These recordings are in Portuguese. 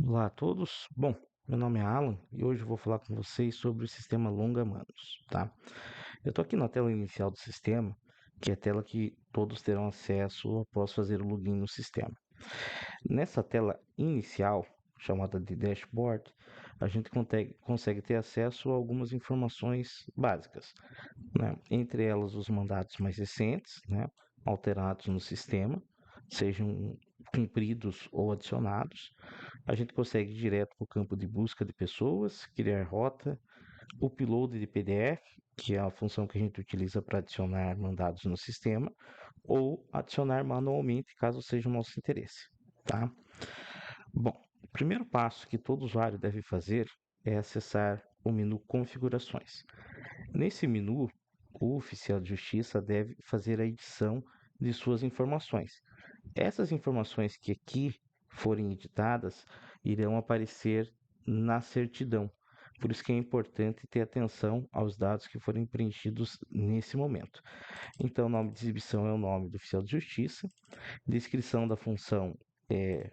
Olá a todos. Bom, meu nome é Alan e hoje eu vou falar com vocês sobre o sistema Longa-Manos, tá? Eu estou aqui na tela inicial do sistema, que é a tela que todos terão acesso após fazer o login no sistema. Nessa tela inicial, chamada de dashboard, a gente consegue ter acesso a algumas informações básicas, né? Entre elas os mandados mais recentes, né? Alterados no sistema, sejam cumpridos ou adicionados. A gente consegue ir direto para o campo de busca de pessoas, criar rota, upload de PDF, que é a função que a gente utiliza para adicionar mandados no sistema, ou adicionar manualmente, caso seja o nosso interesse, tá? Bom, o primeiro passo que todo usuário deve fazer é acessar o menu Configurações. Nesse menu, o oficial de justiça deve fazer a edição de suas informações. Essas informações que aqui forem editadas irão aparecer na certidão. Por isso que é importante ter atenção aos dados que forem preenchidos nesse momento. Então, o nome de exibição é o nome do oficial de justiça, descrição da função é,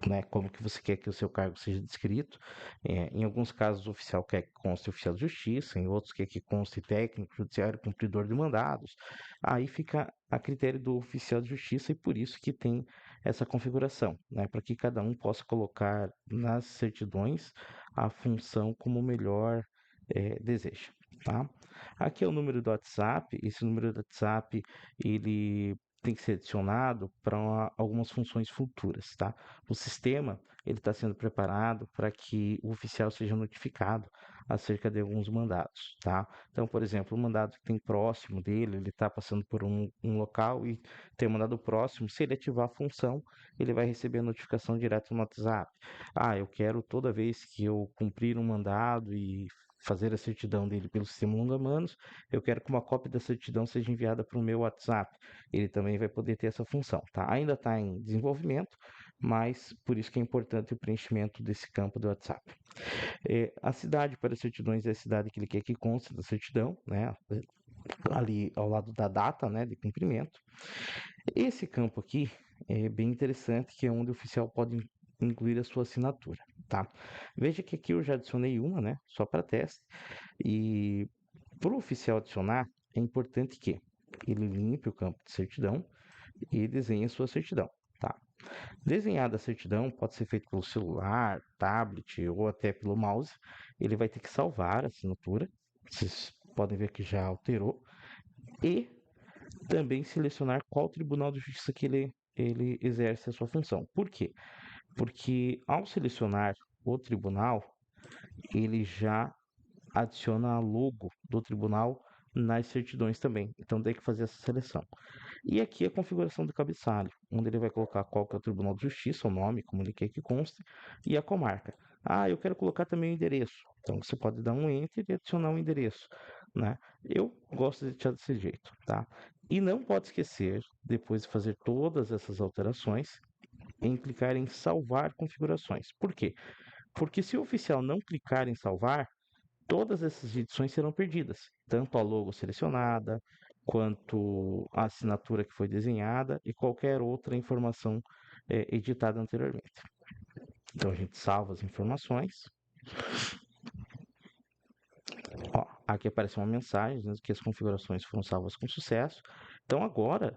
né, como que você quer que o seu cargo seja descrito. Em alguns casos, o oficial quer que conste oficial de justiça, em outros quer que conste técnico, judiciário, cumpridor de mandados. Aí fica a critério do oficial de justiça e por isso que tem essa configuração, né, para que cada um possa colocar nas certidões a função como melhor deseja. Tá? Aqui é o número do WhatsApp. Esse número do WhatsApp ele tem que ser adicionado para algumas funções futuras, tá? O sistema ele está sendo preparado para que o oficial seja notificado acerca de alguns mandados, tá? Então, por exemplo, o mandado que tem próximo dele, ele está passando por um local e tem um mandado próximo, se ele ativar a função, ele vai receber a notificação direto no WhatsApp. Ah, eu quero toda vez que eu cumprir um mandado e fazer a certidão dele pelo sistema Longa-Manos, eu quero que uma cópia da certidão seja enviada para o meu WhatsApp. Ele também vai poder ter essa função, tá? Ainda está em desenvolvimento, mas por isso que é importante o preenchimento desse campo do WhatsApp. A cidade para certidões é a cidade que ele quer que conste da certidão, né? Ali ao lado da data, né, de cumprimento. Esse campo aqui é bem interessante, que é onde o oficial pode incluir a sua assinatura, tá? Veja que aqui eu já adicionei uma, né, só para teste. E para o oficial adicionar, é importante que ele limpe o campo de certidão e desenhe a sua certidão, tá? Desenhada a certidão pode ser feito pelo celular, tablet ou até pelo mouse. Ele vai ter que salvar a assinatura. Vocês podem ver que já alterou. E também selecionar qual tribunal de justiça que ele exerce a sua função. Por quê? Porque ao selecionar o tribunal, ele já adiciona a logo do tribunal nas certidões também. Então tem que fazer essa seleção. E aqui a configuração do cabeçalho, onde ele vai colocar qual que é o Tribunal de Justiça, o nome, como ele quer que conste, e a comarca. Ah, eu quero colocar também o endereço. Então você pode dar um enter e adicionar um endereço, né? Eu gosto de deixar desse jeito, tá? E não pode esquecer, depois de fazer todas essas alterações, em clicar em salvar configurações. Por quê? Porque se o oficial não clicar em salvar, todas essas edições serão perdidas, tanto a logo selecionada, quanto a assinatura que foi desenhada e qualquer outra informação editada anteriormente. Então a gente salva as informações. Ó, aqui aparece uma mensagem dizendo que as configurações foram salvas com sucesso. Então agora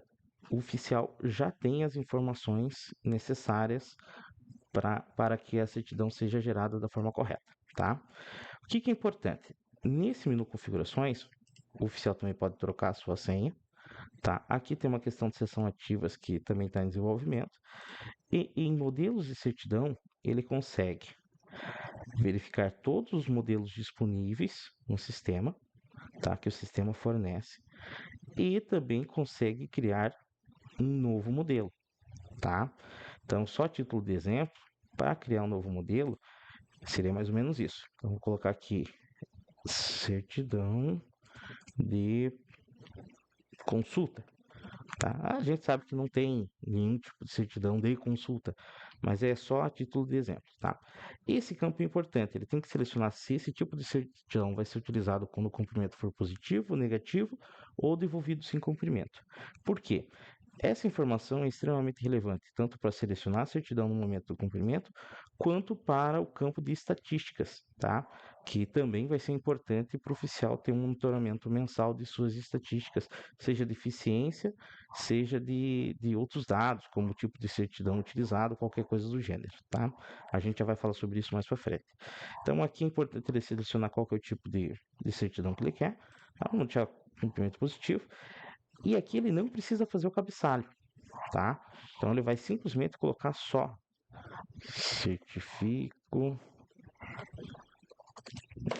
o oficial já tem as informações necessárias para que a certidão seja gerada da forma correta, tá? O que é importante? Nesse menu configurações, o oficial também pode trocar a sua senha, tá? Aqui tem uma questão de sessão ativas que também está em desenvolvimento. E em modelos de certidão, ele consegue verificar todos os modelos disponíveis no sistema, tá? Que o sistema fornece. E também consegue criar um novo modelo, tá? Então, só a título de exemplo, para criar um novo modelo, seria mais ou menos isso. Então, vou colocar aqui certidão de consulta. Tá? A gente sabe que não tem nenhum tipo de certidão de consulta, mas é só a título de exemplo. Tá? Esse campo é importante, ele tem que selecionar se esse tipo de certidão vai ser utilizado quando o cumprimento for positivo, negativo ou devolvido sem cumprimento. Por quê? Essa informação é extremamente relevante, tanto para selecionar a certidão no momento do cumprimento, quanto para o campo de estatísticas, tá? Que também vai ser importante para o oficial ter um monitoramento mensal de suas estatísticas, seja de eficiência, seja de outros dados, como o tipo de certidão utilizado, qualquer coisa do gênero, tá? A gente já vai falar sobre isso mais para frente. Então, aqui é importante ele selecionar qual que é o tipo de certidão que ele quer, tá? Vamos tirar cumprimento positivo. E aqui ele não precisa fazer o cabeçalho, tá? Então ele vai simplesmente colocar só certifico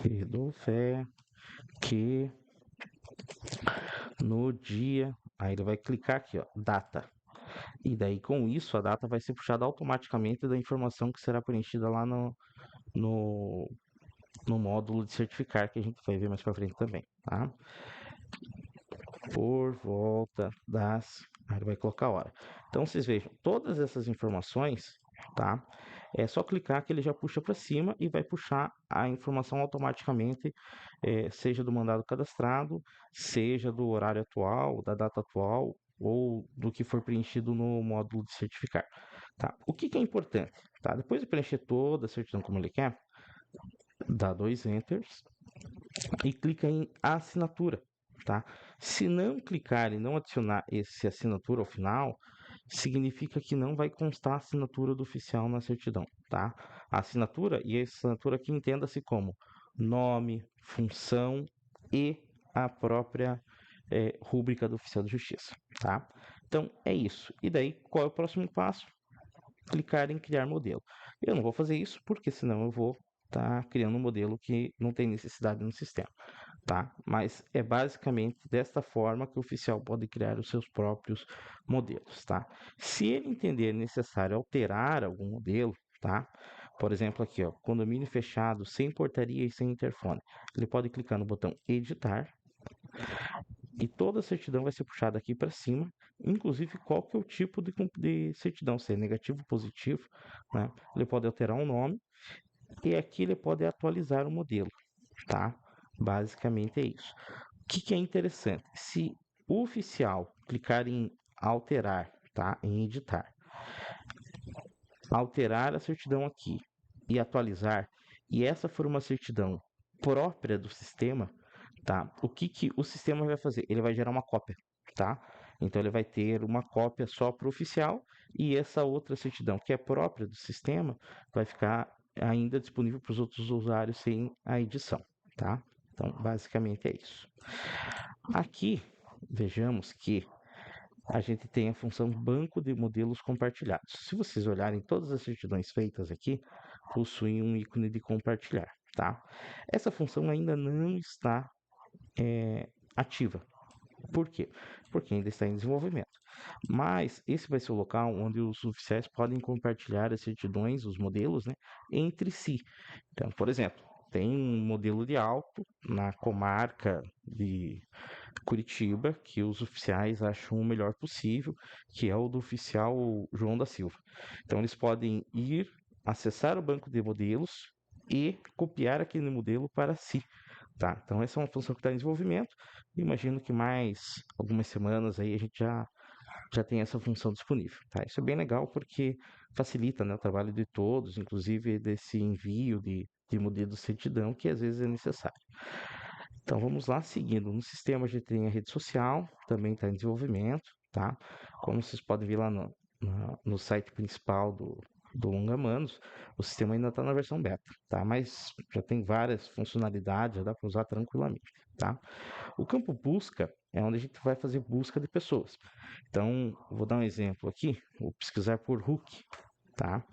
e dou fé que no dia, aí ele vai clicar aqui, ó, data. E daí com isso a data vai ser puxada automaticamente da informação que será preenchida lá no, no módulo de certificar que a gente vai ver mais para frente também, tá? Por volta das. Aí ele vai colocar a hora. Então vocês vejam, todas essas informações, tá? É só clicar que ele já puxa para cima e vai puxar a informação automaticamente, seja do mandado cadastrado, seja do horário atual, da data atual ou do que for preenchido no módulo de certificar. Tá? O que é importante? Tá? Depois de preencher toda a certidão como ele quer, dá 2 enters e clica em assinatura, tá? Se não clicar e não adicionar esse assinatura ao final, significa que não vai constar a assinatura do oficial na certidão, tá? A assinatura, e a assinatura aqui entenda-se como nome, função e a própria rúbrica do oficial de justiça, tá? Então é isso. E daí, qual é o próximo passo? Clicar em criar modelo. Eu não vou fazer isso porque senão eu vou estar criando um modelo que não tem necessidade no sistema, tá? Mas é basicamente desta forma que o oficial pode criar os seus próprios modelos, tá? Se ele entender necessário alterar algum modelo, tá? Por exemplo, aqui, ó, condomínio fechado, sem portaria e sem interfone. Ele pode clicar no botão editar e toda a certidão vai ser puxada aqui para cima, inclusive qual que é o tipo de certidão, se é negativo ou positivo, né? Ele pode alterar o nome e aqui ele pode atualizar o modelo, tá? Basicamente é isso. O que é interessante? Se o oficial clicar em alterar, tá? Em editar, alterar a certidão aqui e atualizar, e essa for uma certidão própria do sistema, tá? O que o sistema vai fazer? Ele vai gerar uma cópia, tá? Então ele vai ter uma cópia só para o oficial e essa outra certidão que é própria do sistema vai ficar ainda disponível para os outros usuários sem a edição, tá? Então basicamente é isso. Aqui vejamos que a gente tem a função banco de modelos compartilhados. Se vocês olharem, todas as certidões feitas aqui possuem um ícone de compartilhar, tá? Essa função ainda não está ativa. Por quê? Porque ainda está em desenvolvimento. Mas esse vai ser o local onde os oficiais podem compartilhar as certidões, os modelos, né, entre si. Então, por exemplo, tem um modelo de auto na comarca de Curitiba, que os oficiais acham o melhor possível, que é o do oficial João da Silva. Então eles podem ir acessar o banco de modelos e copiar aquele modelo para si. Tá? Então essa é uma função que está em desenvolvimento. Imagino que mais algumas semanas aí a gente já tem essa função disponível. Tá? Isso é bem legal porque facilita, né, o trabalho de todos, inclusive desse envio de modelo de certidão que às vezes é necessário. Então vamos lá, seguindo. No sistema a gente tem a rede social, também está em desenvolvimento, tá? Como vocês podem ver lá no site principal do Longamanos, o sistema ainda está na versão beta, tá? Mas já tem várias funcionalidades, já dá para usar tranquilamente, tá? O campo busca é onde a gente vai fazer busca de pessoas. Então, vou dar um exemplo aqui, vou pesquisar por Hulk, tá?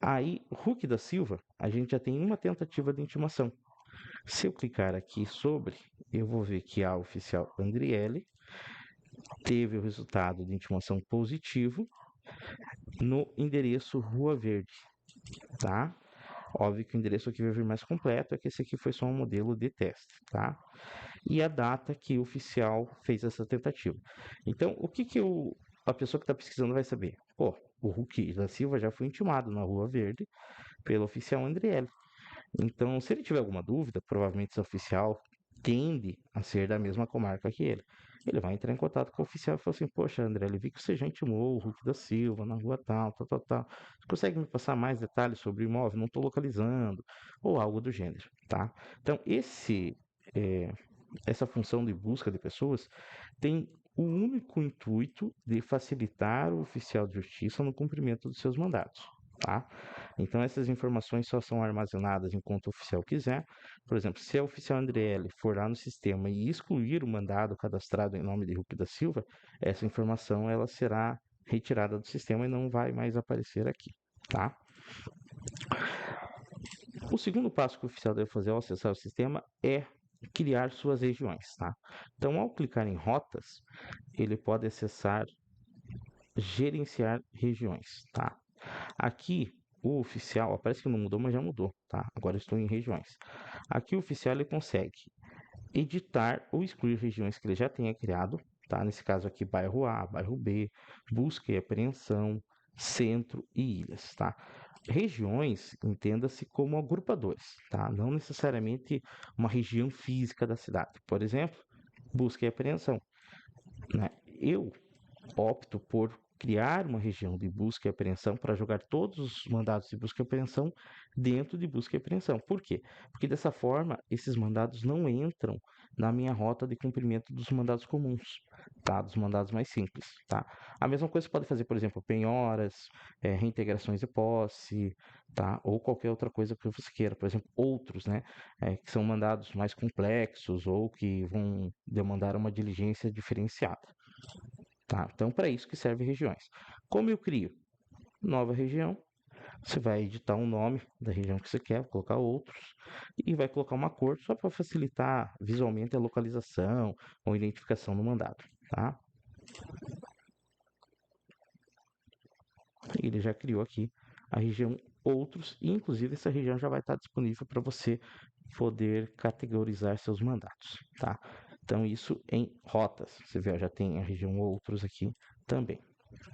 Aí, Hulk da Silva, a gente já tem uma tentativa de intimação. Se eu clicar aqui sobre, eu vou ver que a oficial Andriele teve o resultado de intimação positivo no endereço Rua Verde, tá? Óbvio que o endereço aqui vai vir mais completo, é que esse aqui foi só um modelo de teste, tá? E a data que o oficial fez essa tentativa. Então, o que a pessoa que está pesquisando vai saber? Pô, o Hulk da Silva já foi intimado na Rua Verde pelo oficial Andriele. Então, se ele tiver alguma dúvida, provavelmente esse oficial tende a ser da mesma comarca que ele. Ele vai entrar em contato com o oficial e falar assim: Poxa, André, ele vi que você já intimou o Hulk da Silva na rua tal, tal, tal, tal. Você consegue me passar mais detalhes sobre o imóvel? Não estou localizando, ou algo do gênero, tá? Então, eh, essa função de busca de pessoas tem o único intuito de facilitar o oficial de justiça no cumprimento dos seus mandatos, tá? Então essas informações só são armazenadas enquanto o oficial quiser. Por exemplo, se a oficial Andriele for lá no sistema e excluir o mandado cadastrado em nome de Hulk da Silva, essa informação ela será retirada do sistema e não vai mais aparecer aqui, tá? O segundo passo que o oficial deve fazer ao acessar o sistema é criar suas regiões, tá? Então, ao clicar em rotas, ele pode acessar gerenciar regiões, tá? Aqui o oficial, parece que não mudou, mas já mudou, tá? Agora eu estou em regiões. Aqui o oficial ele consegue editar ou excluir regiões que ele já tenha criado, tá? Nesse caso aqui, bairro A, bairro B, busca e apreensão, centro e ilhas, tá? Regiões, entenda-se como agrupadores, tá? Não necessariamente uma região física da cidade. Por exemplo, busca e apreensão, né? Eu opto por criar uma região de busca e apreensão para jogar todos os mandados de busca e apreensão dentro de busca e apreensão. Por quê? Porque dessa forma, esses mandados não entram na minha rota de cumprimento dos mandados comuns, tá? Dos mandados mais simples, tá? A mesma coisa você pode fazer, por exemplo, penhoras, reintegrações de posse, tá? Ou qualquer outra coisa que você queira. Por exemplo, outros, né? Que são mandados mais complexos ou que vão demandar uma diligência diferenciada. Tá? Então, para isso que serve regiões. Como eu crio nova região, você vai editar um nome da região que você quer, colocar outros, e vai colocar uma cor só para facilitar visualmente a localização ou identificação do mandado. Tá? Ele já criou aqui a região outros, e inclusive essa região já vai estar disponível para você poder categorizar seus mandatos. Tá? Então, isso em rotas. Você vê, já tem a região outros aqui também.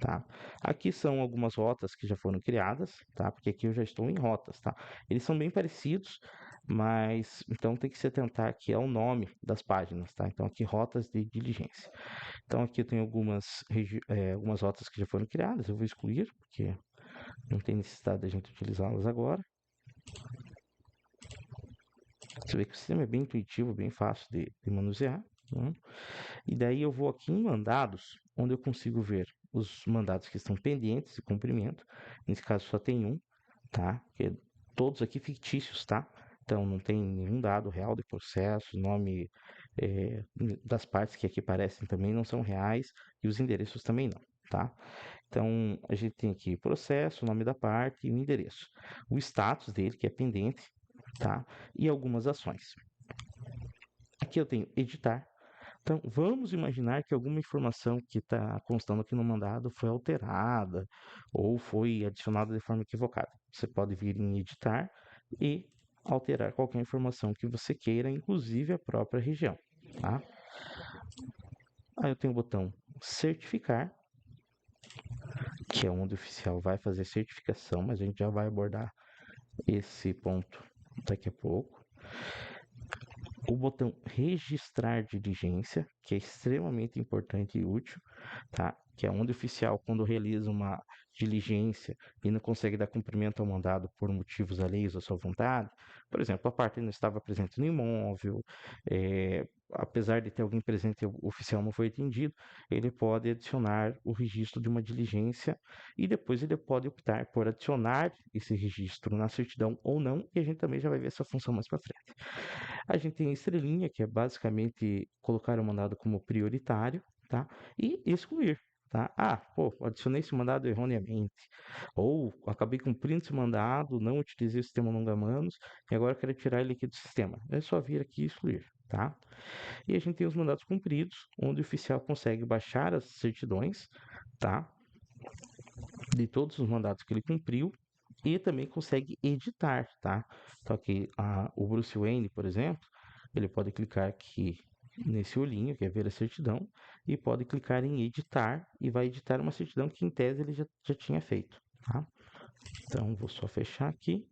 Tá? Aqui são algumas rotas que já foram criadas, tá? Porque aqui eu já estou em rotas, tá? Eles são bem parecidos, mas então tem que se atentar aqui ao nome das páginas, tá? Então aqui rotas de diligência. Então aqui eu tenho algumas rotas que já foram criadas, eu vou excluir, porque não tem necessidade da gente utilizá-las agora. Você vê que o sistema é bem intuitivo, bem fácil de manusear, né? E daí eu vou aqui em mandados, onde eu consigo ver os mandados que estão pendentes de cumprimento. Nesse caso só tem um, tá? Que todos aqui fictícios, tá? Então não tem nenhum dado real de processo, nome das partes que aqui aparecem também não são reais e os endereços também não, tá? Então a gente tem aqui processo, nome da parte e o endereço. O status dele, que é pendente, tá? E algumas ações. Aqui eu tenho editar. Então, vamos imaginar que alguma informação que está constando aqui no mandado foi alterada ou foi adicionada de forma equivocada. Você pode vir em editar e alterar qualquer informação que você queira, inclusive a própria região. Tá? Aí eu tenho o botão certificar, que é onde o oficial vai fazer certificação, mas a gente já vai abordar esse ponto daqui a pouco. O botão registrar diligência, que é extremamente importante e útil, tá? Que é onde o oficial, quando realiza uma diligência e não consegue dar cumprimento ao mandado por motivos alheios à sua vontade, por exemplo, a parte não estava presente no imóvel, apesar de ter alguém presente, o oficial não foi atendido, ele pode adicionar o registro de uma diligência e depois ele pode optar por adicionar esse registro na certidão ou não, e a gente também já vai ver essa função mais para frente. A gente tem a estrelinha, que é basicamente colocar o mandado como prioritário, tá? E excluir, tá? Ah, pô, adicionei esse mandado erroneamente. Ou acabei cumprindo esse mandado, não utilizei o sistema longa-manos e agora quero tirar ele aqui do sistema. É só vir aqui e excluir, tá? E a gente tem os mandados cumpridos, onde o oficial consegue baixar as certidões, tá? De todos os mandados que ele cumpriu e também consegue editar, tá? Então aqui o Bruce Wayne, por exemplo, ele pode clicar aqui nesse olhinho, que é ver a certidão, e pode clicar em editar e vai editar uma certidão que em tese ele já tinha feito, tá? Então vou só fechar aqui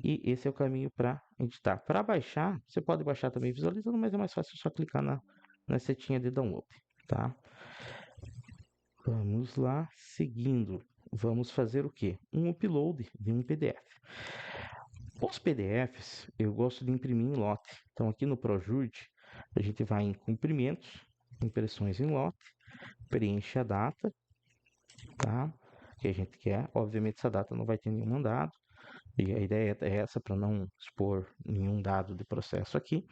E esse é o caminho para editar. Para baixar, você pode baixar também visualizando, mas é mais fácil só clicar na setinha de download, tá? Vamos lá, seguindo. Vamos fazer o quê? Um upload de um PDF. Os PDFs eu gosto de imprimir em lote. Então aqui no ProJude a gente vai em comprimentos, impressões em lote, preenche a data, tá? Que a gente quer. Obviamente essa data não vai ter nenhum mandado. E a ideia é essa para não expor nenhum dado de processo aqui.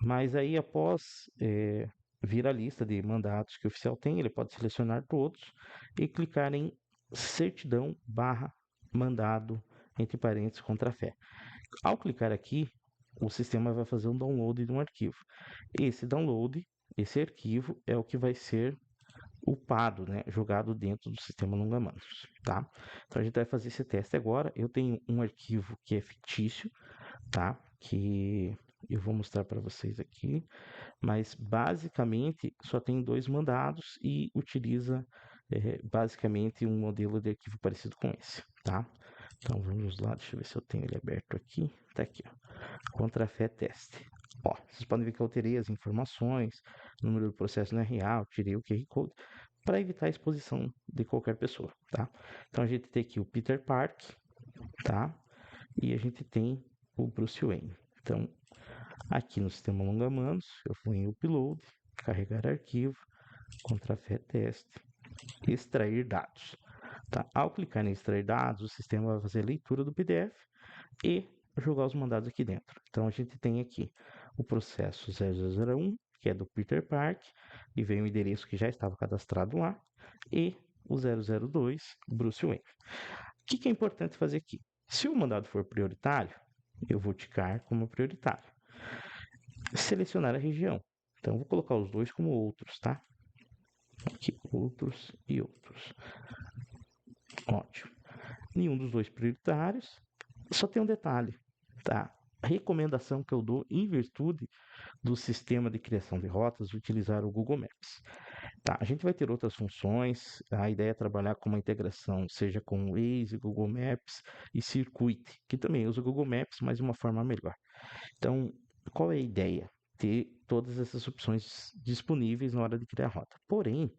Mas aí após vir a lista de mandados que o oficial tem, ele pode selecionar todos e clicar em certidão barra mandado entre parênteses contra fé. Ao clicar aqui, o sistema vai fazer um download de um arquivo. Esse download, esse arquivo é o que vai ser upado, né, jogado dentro do sistema Longa-Manos, tá? Então a gente vai fazer esse teste agora. Eu tenho um arquivo que é fictício, tá? Que eu vou mostrar para vocês aqui, mas basicamente só tem dois mandados e utiliza basicamente um modelo de arquivo parecido com esse, tá? Então vamos lá, deixa eu ver se eu tenho ele aberto aqui. Tá aqui, ó. Contrafé teste. Ó, vocês podem ver que eu alterei as informações, o número do processo não é real, tirei o QR Code para evitar a exposição de qualquer pessoa, tá? Então a gente tem aqui o Peter Park, tá? E a gente tem o Bruce Wayne. Então, aqui no sistema Longa-Manos, eu vou em Upload, carregar arquivo, Contrafé teste, extrair dados. Tá? Ao clicar em extrair dados, o sistema vai fazer a leitura do PDF e jogar os mandados aqui dentro. Então a gente tem aqui o processo 0001, que é do Peter Park, e vem o endereço que já estava cadastrado lá, e o 002, Bruce Wayne. O que é importante fazer aqui? Se o mandado for prioritário, eu vou ticar como prioritário. Selecionar a região. Então vou colocar os dois como outros, tá? Aqui, outros e outros. Ótimo. Nenhum dos dois prioritários. Só tem um detalhe, tá? A recomendação que eu dou em virtude do sistema de criação de rotas utilizar o Google Maps. Tá, a gente vai ter outras funções, a ideia é trabalhar com uma integração, seja com o Waze, Google Maps e Circuit, que também usa o Google Maps, mas de uma forma melhor. Então, qual é a ideia? Ter todas essas opções disponíveis na hora de criar a rota. Porém,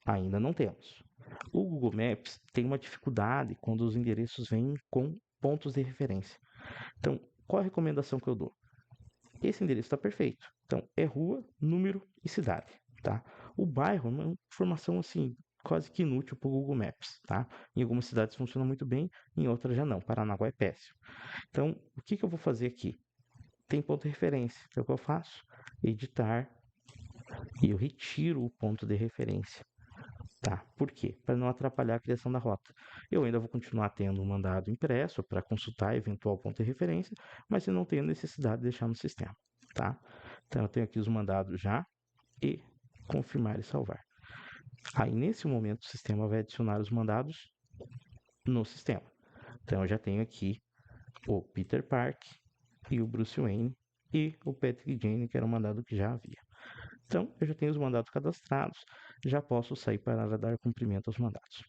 ainda não temos. O Google Maps tem uma dificuldade quando os endereços vêm com pontos de referência. Então, qual a recomendação que eu dou? Esse endereço está perfeito. Então, é rua, número e cidade, tá? O bairro é uma informação assim quase que inútil para o Google Maps, tá? Em algumas cidades funciona muito bem, em outras já não. Paranaguá é péssimo. Então, o que eu vou fazer aqui? Tem ponto de referência. Então, o que eu faço? Editar e eu retiro o ponto de referência. Tá, por quê? Para não atrapalhar a criação da rota. Eu ainda vou continuar tendo um mandado impresso para consultar eventual ponto de referência, mas eu não tenho necessidade de deixar no sistema, tá? Então eu tenho aqui os mandados já e confirmar e salvar. Aí nesse momento o sistema vai adicionar os mandados no sistema. Então eu já tenho aqui o Peter Park e o Bruce Wayne e o Patrick Jane, que era um mandado que já havia. Então, eu já tenho os mandados cadastrados, já posso sair para dar cumprimento aos mandados.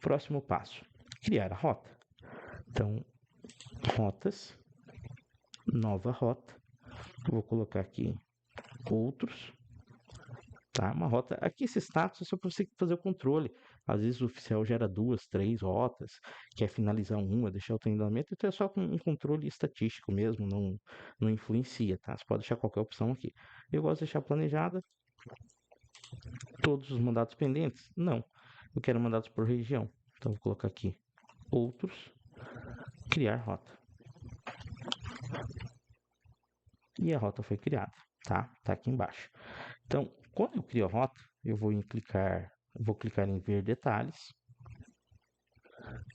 Próximo passo, criar a rota. Então, rotas, nova rota, vou colocar aqui outros, tá? Uma rota, aqui esse status é só para você fazer o controle. Às vezes o oficial gera duas, três rotas, quer finalizar uma, deixar o treinamento, então é só um controle estatístico mesmo, não influencia, tá? Você pode deixar qualquer opção aqui. Eu gosto de deixar planejada, todos os mandatos pendentes? Não. Eu quero mandados por região. Então vou colocar aqui outros, criar rota. E a rota foi criada, tá? Tá aqui embaixo. Então, quando eu crio a rota, eu vou clicar em ver detalhes.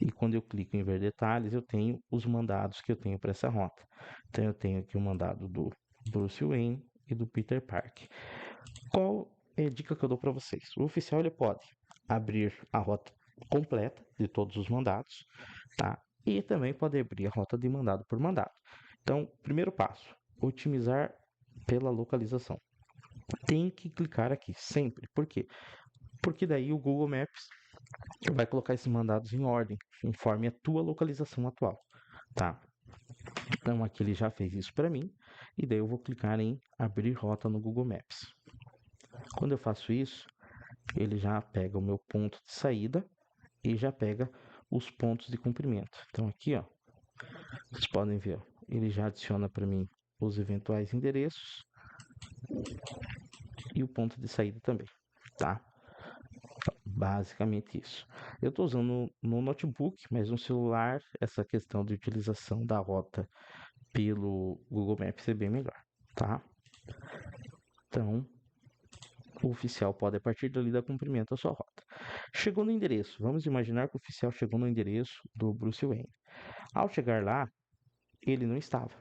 E quando eu clico em ver detalhes, eu tenho os mandados que eu tenho para essa rota. Então eu tenho aqui o mandado do Bruce Wayne e do Peter Park. Qual é a dica que eu dou para vocês? O oficial ele pode abrir a rota completa de todos os mandados, tá? E também pode abrir a rota de mandado por mandado. Então, primeiro passo, otimizar pela localização. Tem que clicar aqui sempre. Por quê? Porque daí o Google Maps vai colocar esses mandados em ordem, conforme a tua localização atual. tá? Então aqui ele já fez isso para mim, e daí eu vou clicar em abrir rota no Google Maps. Quando eu faço isso, ele já pega o meu ponto de saída e já pega os pontos de comprimento. Então aqui, ó, vocês podem ver, ó, ele já adiciona para mim os eventuais endereços e o ponto de saída também, tá? Basicamente isso. Eu estou usando no notebook, mas no celular essa questão de utilização da rota pelo Google Maps é bem melhor, tá? Então, o oficial pode a partir dali dar cumprimento à sua rota. Chegou no endereço. Vamos imaginar que o oficial chegou no endereço do Bruce Wayne. Ao chegar lá, ele não estava.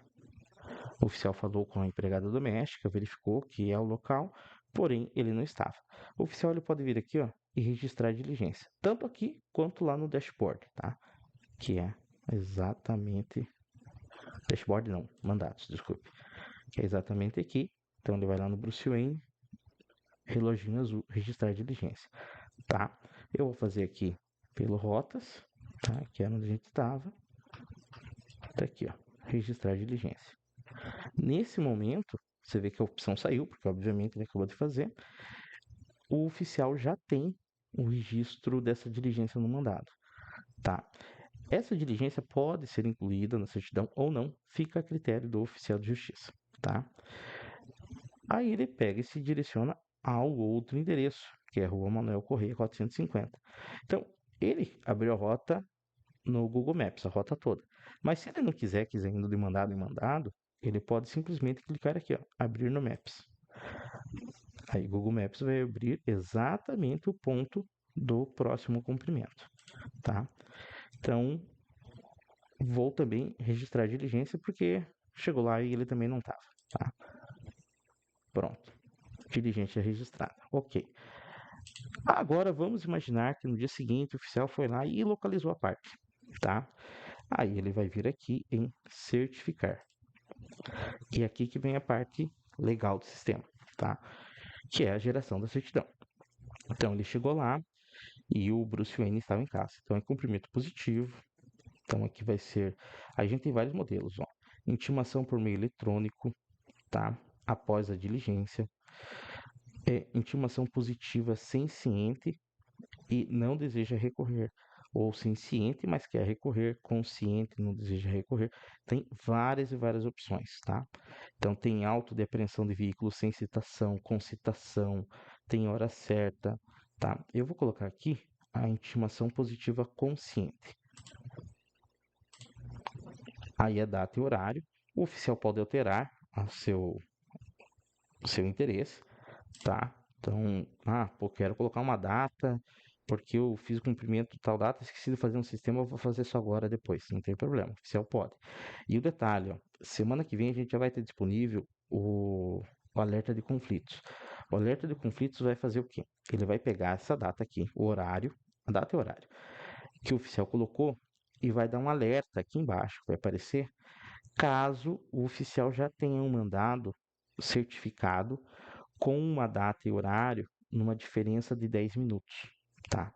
O oficial falou com a empregada doméstica, verificou que é o local, porém ele não estava. O oficial ele pode vir aqui, ó, e registrar a diligência, tanto aqui quanto lá no dashboard, tá? Que é exatamente dashboard não, mandatos, desculpe. Que é exatamente aqui. Então ele vai lá no Bruce Wayne, reloginho azul, registrar a diligência, tá? Eu vou fazer aqui pelo rotas, tá? Que é onde a gente estava. Tá aqui, ó, registrar a diligência. Nesse momento, você vê que a opção saiu, porque obviamente ele acabou de fazer. O oficial já tem o registro dessa diligência no mandado, tá? Essa diligência pode ser incluída na certidão ou não, fica a critério do oficial de justiça, tá? Aí ele pega e se direciona ao outro endereço, que é Rua Manuel Correia 450. Então, ele abriu a rota no Google Maps, a rota toda. Mas se ele não quiser indo de mandado em mandado, ele pode simplesmente clicar aqui, ó, abrir no Maps. Aí o Google Maps vai abrir exatamente o ponto do próximo comprimento, tá? Então, vou também registrar a diligência porque chegou lá e ele também não estava, tá? Pronto, diligência registrada, ok. Agora vamos imaginar que no dia seguinte o oficial foi lá e localizou a parte, tá? Aí ele vai vir aqui em certificar. E é aqui que vem a parte legal do sistema, tá? Que é a geração da certidão. Então ele chegou lá e o Bruce Wayne estava em casa. Então é cumprimento positivo. Então aqui vai ser. A gente tem vários modelos, ó. Intimação por meio eletrônico, tá? Após a diligência. Intimação positiva sem ciente e não deseja recorrer. Ou sem ciente, mas quer recorrer, consciente, não deseja recorrer. Tem várias e várias opções, tá? Então tem auto de apreensão de veículo sem citação, com citação, tem hora certa, tá? Eu vou colocar aqui a intimação positiva consciente. Aí é data e horário. O oficial pode alterar o seu interesse, tá? Então, pô, quero colocar uma data, porque eu fiz o cumprimento de tal data, esqueci de fazer um sistema, eu vou fazer isso agora depois, não tem problema, o oficial pode. E o detalhe, ó, semana que vem a gente já vai ter disponível o alerta de conflitos. O alerta de conflitos vai fazer o quê? Ele vai pegar essa data aqui, o horário, a data e o horário, que o oficial colocou, e vai dar um alerta aqui embaixo, vai aparecer, caso o oficial já tenha um mandado certificado com uma data e horário numa diferença de 10 minutos, tá?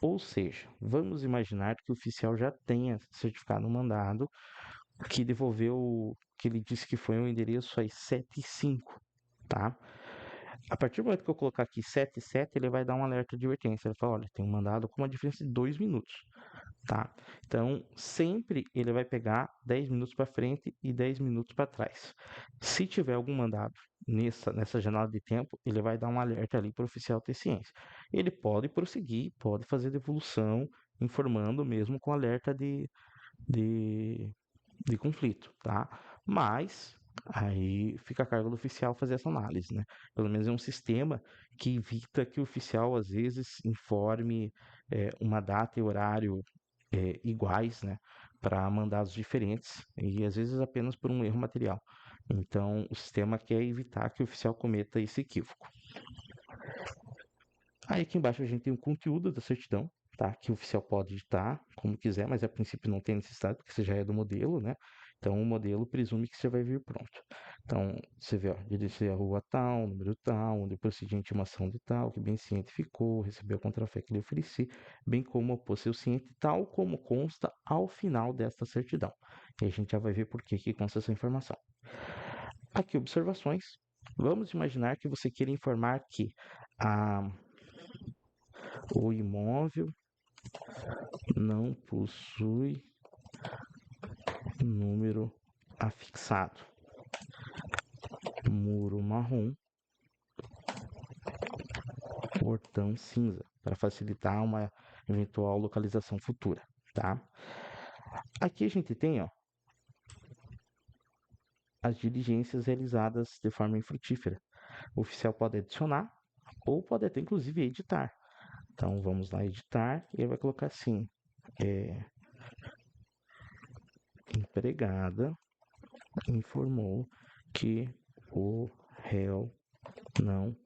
Ou seja, vamos imaginar que o oficial já tenha certificado um mandado que devolveu, que ele disse que foi um endereço aí 75, tá? A partir do momento que eu colocar aqui 77, ele vai dar um alerta de advertência. Ele fala, olha, tem um mandado com uma diferença de 2 minutos, tá? Então, sempre ele vai pegar 10 minutos para frente e 10 minutos para trás. Se tiver algum mandado nessa janela de tempo, ele vai dar um alerta ali para o oficial ter ciência. Ele pode prosseguir, pode fazer devolução, informando mesmo com alerta de, de conflito, tá? Mas aí fica a cargo do oficial fazer essa análise, né? Pelo menos é um sistema que evita que o oficial às vezes informe uma data e horário iguais, né, para mandados diferentes e às vezes apenas por um erro material. Então, o sistema quer evitar que o oficial cometa esse equívoco. Aí aqui embaixo a gente tem o conteúdo da certidão, tá? Que o oficial pode editar como quiser, mas a princípio não tem necessidade, porque você já é do modelo, né? Então, o modelo presume que você vai vir pronto. Então, você vê, ó, dirigir a rua tal, número tal, onde procedi a intimação de tal, que bem ciente ficou, recebeu a contrafé que lhe ofereci, bem como opôs seu ciente, tal como consta ao final desta certidão. E a gente já vai ver por que consta essa informação. Aqui, observações. Vamos imaginar que você queira informar que o imóvel não possui número afixado, muro marrom, portão cinza, para facilitar uma eventual localização futura, tá? Aqui a gente tem, ó, as diligências realizadas de forma infrutífera. O oficial pode adicionar ou pode até inclusive editar. Então vamos lá editar e ele vai colocar assim: empregada informou que o réu não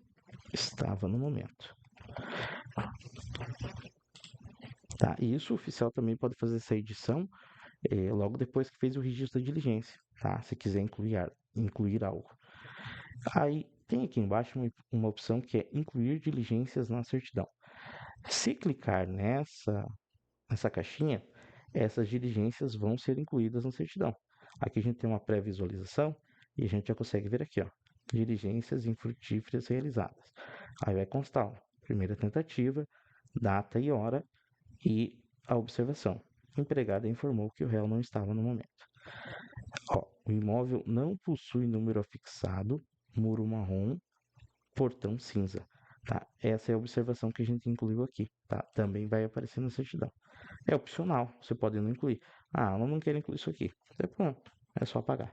estava no momento. Tá? E isso o oficial também pode fazer essa edição logo depois que fez o registro da diligência, tá? Se quiser incluir algo. Aí tem aqui embaixo uma opção que é incluir diligências na certidão. Se clicar nessa caixinha, essas diligências vão ser incluídas na certidão. Aqui a gente tem uma pré-visualização e a gente já consegue ver aqui, ó, diligências infrutíferas realizadas. Aí vai constar, ó, primeira tentativa, data e hora e a observação. O empregado informou que o réu não estava no momento. Ó, o imóvel não possui número afixado, muro marrom, portão cinza. Tá? Essa é a observação que a gente incluiu aqui. Tá? Também vai aparecer na certidão. É opcional, você pode não incluir. Ah, eu não quero incluir isso aqui. É pronto, é só apagar.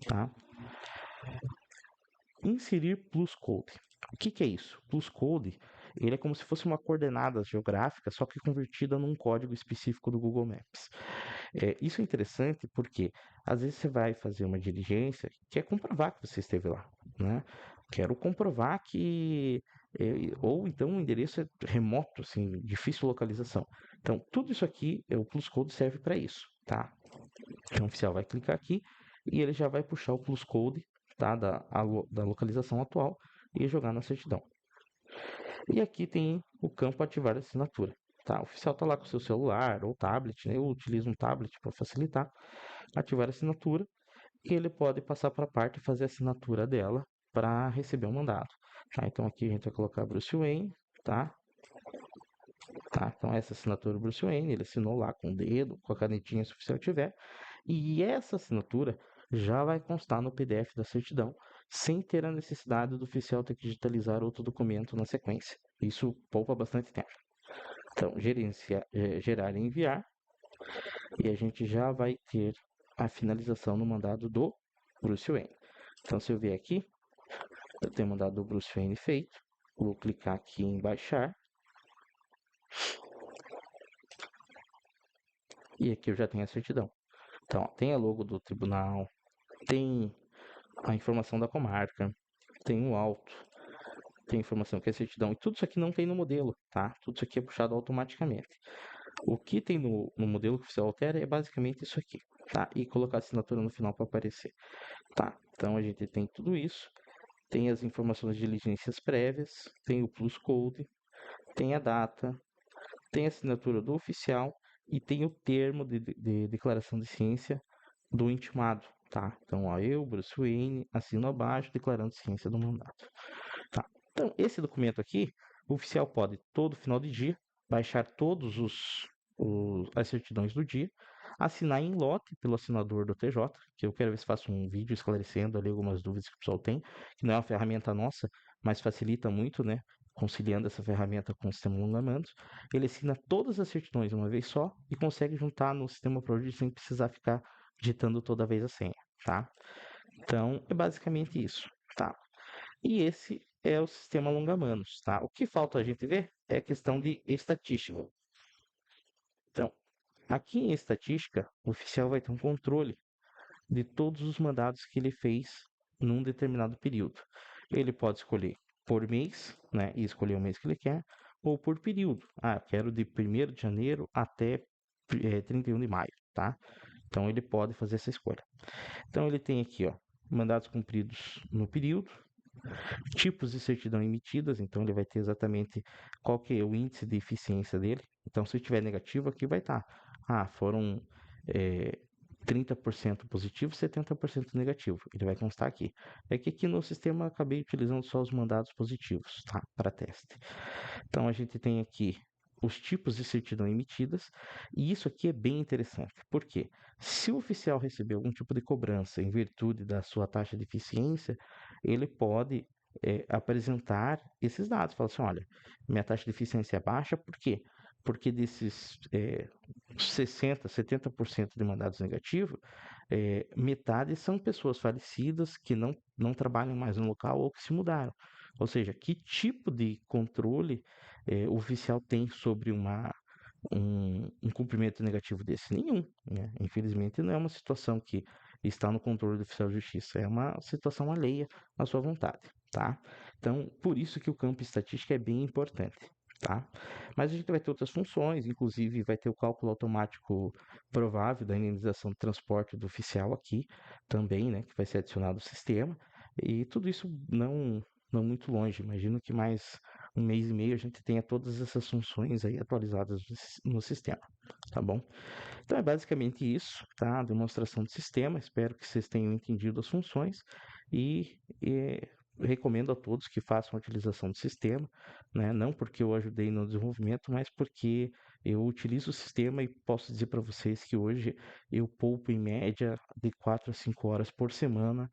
Tá? Inserir plus code. O que é isso? Plus code, ele é como se fosse uma coordenada geográfica, só que convertida num código específico do Google Maps. Isso é interessante porque às vezes você vai fazer uma diligência, quer comprovar que você esteve lá, né? Quero comprovar que ou então o endereço é remoto, assim, difícil localização. Então, tudo isso aqui, o plus code serve para isso, tá? Então, o oficial vai clicar aqui e ele já vai puxar o plus code, tá, da localização atual e jogar na certidão. E aqui tem o campo ativar assinatura. Tá, o oficial está lá com o seu celular ou tablet, né? Eu utilizo um tablet para facilitar. Ativar a assinatura e ele pode passar para a parte e fazer a assinatura dela para receber o mandado. Tá, então aqui a gente vai colocar Bruce Wayne, tá? Tá, então essa assinatura do Bruce Wayne, ele assinou lá com o dedo, com a canetinha se o oficial tiver. E essa assinatura já vai constar no PDF da certidão, sem ter a necessidade do oficial ter que digitalizar outro documento na sequência. Isso poupa bastante tempo. Então, gerar e enviar, e a gente já vai ter a finalização no mandado do Bruce Wayne. Então, se eu vier aqui, eu tenho o mandado do Bruce Wayne feito, vou clicar aqui em baixar, e aqui eu já tenho a certidão. Então, ó, tem a logo do tribunal, tem a informação da comarca, tem o auto, tem a informação que é certidão, e tudo isso aqui não tem no modelo, tá? Tudo isso aqui é puxado automaticamente. O que tem no modelo que você altera é basicamente isso aqui, tá? E colocar a assinatura no final para aparecer, tá? Então a gente tem tudo isso, tem as informações de diligências prévias, tem o plus code, tem a data, tem a assinatura do oficial e tem o termo de declaração de ciência do intimado, tá? Então, ó, eu, Bruce Wayne, assino abaixo declarando ciência do mandato. Tá. Então, esse documento aqui, o oficial pode, todo final de dia, baixar todos as certidões do dia, assinar em lote pelo assinador do TJ, que eu quero ver se faço um vídeo esclarecendo ali algumas dúvidas que o pessoal tem, que não é uma ferramenta nossa, mas facilita muito, né? Conciliando essa ferramenta com o sistema Longamandos. Ele assina todas as certidões uma vez só e consegue juntar no sistema ProRid sem precisar ficar digitando toda vez a senha, tá? Então, é basicamente isso, tá? E esse é o sistema Longa-Manos, tá? O que falta a gente ver é a questão de estatística. Então, aqui em estatística, o oficial vai ter um controle de todos os mandados que ele fez num determinado período. Ele pode escolher por mês, né, e escolher o mês que ele quer, ou por período. Ah, quero de 1º de janeiro até 31 de maio, tá? Então ele pode fazer essa escolha. Então ele tem aqui, ó, mandados cumpridos no período, tipos de certidão emitidas, então ele vai ter exatamente qual que é o índice de eficiência dele. Então se tiver negativo aqui vai estar, foram é, 30% positivo, 70% negativo. Ele vai constar aqui. É que aqui no sistema eu acabei utilizando só os mandados positivos, tá? Para teste. Então a gente tem aqui os tipos de certidão emitidas, e isso aqui é bem interessante. Por quê? Se o oficial receber algum tipo de cobrança em virtude da sua taxa de eficiência, ele pode apresentar esses dados. Fala assim, olha, minha taxa de eficiência é baixa, por quê? Porque desses 60, 70% de mandados negativos, metade são pessoas falecidas que não trabalham mais no local ou que se mudaram. Ou seja, que tipo de controle o oficial tem sobre um cumprimento negativo desse? Nenhum, né? Infelizmente, não é uma situação que está no controle do oficial de justiça, é uma situação alheia à sua vontade, tá? Então, por isso que o campo estatística é bem importante, tá? Mas a gente vai ter outras funções, inclusive vai ter o cálculo automático provável da indenização de transporte do oficial aqui também, né, que vai ser adicionado ao sistema, e tudo isso não muito longe. Imagino que mais um mês e meio a gente tenha todas essas funções aí atualizadas no sistema, tá bom? Então é basicamente isso, tá? A demonstração do sistema. Espero que vocês tenham entendido as funções e recomendo a todos que façam a utilização do sistema, né? Não porque eu ajudei no desenvolvimento, mas porque eu utilizo o sistema e posso dizer para vocês que hoje eu poupo em média de 4 a 5 horas por semana